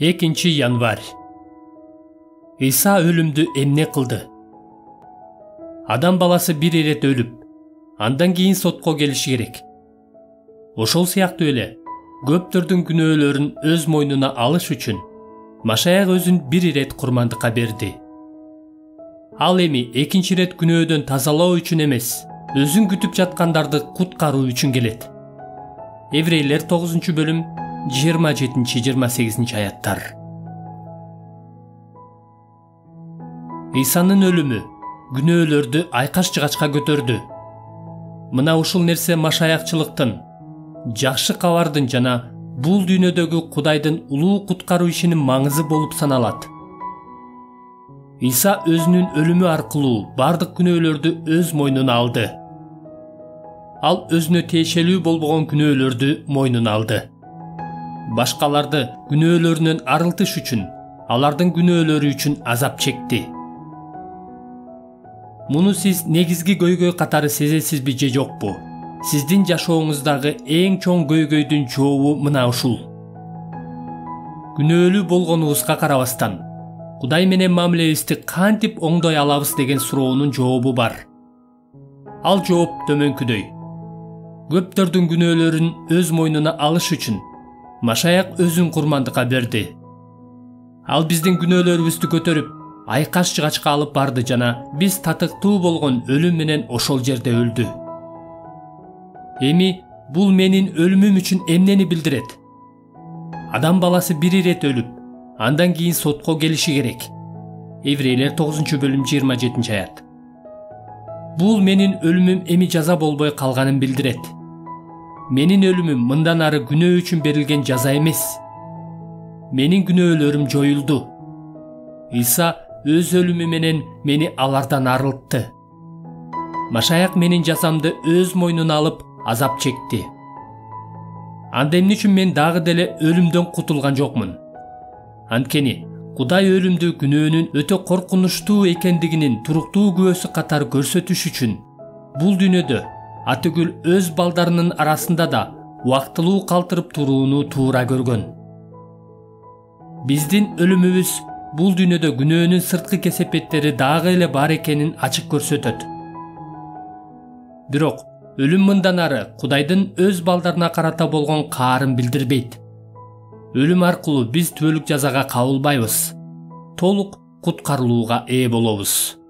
2-январь. Иса өлүмдү эмне кылды? Адам баласы бир ирет өлүп, андан кийин сотко келиши керек. Ошол сыяктуу эле көптөрдүн күнөөлөрүн өз мойнуна алыш үчүн Машаяк өзүн бир ирет курмандыкка берди. Ал эми экинчи ирет күнөөдөн тазалоо үчүн эмес, өзүн күтүп жаткандарды куткаруу үчүн келет. Еврейлер 9 бөлүм 27-28 аяттар. Исанын өлүмү күнөөлөрдү айкаш-жыгачка көтөрдү. Мына ушул нерсе машаякчылыктын, жакшы кабардын жана бул дүйнөдөгү Кудайдын улуу куткаруу ишинин маңызы болуп саналат. Иса өзүнүн өлүмү аркылуу бардык күнөөлөрдү өз мойнуна алды. Ал өзүнө тиешелүү болбогон күнөөлөрдү мойнуна алды. Башкаларды күнөөлөрүнөн арылтыш үчүн, алардын күнөөлөрү үчүн азап чекти. Муну сиз негизги көйгөй катары сезесизби же жокпу? Сиздин жашооңуздагы эң чоң көйгөйдүн жообу мына ушул. Күнөөлүү болгонубузга карабастан, Кудай менен мамилебизди кантип оңдой алабыз деген суроонун жообу бар. Ал жооп төмөнкүдөй. Көптөрдүн күнөөлөрүн өз мойнуна алыш үчүн Машаяк өзүн курмандыкка берди. Ал биздин күнөөлөрүбүздү көтөрүп, айкаш-жыгачка алып барды жана биз татыктуу болгон өлүм менен ошол жерде өлдү. Эми бул менин өлүмүм үчүн эмнени билдирет? Адам баласы бир ирет өлүп, андан кийин сотко келиши керек. Еврейлер 9 бөлүм 27 аят. Бул менин өлүмүм эми жаза болбой калганын билдирет. Менин өлүмүм мындан ары күнөө үчүн берилген жаза эмес. Менин күнөөлөрүм жоюлду. Иса өз өлүмү менен мени алардан арылтты. Машаяк менин жазамды өз мойнуна алып азап чекти. Анда эмне үчүн мен дагы деле өлүмдөн кутулган жокмун? Анткени Кудай өлүмдү күнөөнүн өтө коркунучтуу экендигинин туруктуу күбөсү катары көрсөтүш үчүн бул дүйнөдө атүгүл өз балдарынын арасында да убактылуу калтырып турууну туура көргөн. Биздин өлүмүбүз бул дүйнөдө күнөөнүн сырткы кесепеттери дагы эле бар экенин ачык көрсөтөт. Бирок өлүм мындан ары Кудайдын өз балдарына карата болгон каарын билдирбейт. Өлүм аркылуу биз түбөлүк жазага кабылбайбыз, толук куткарылууга ээ болобуз.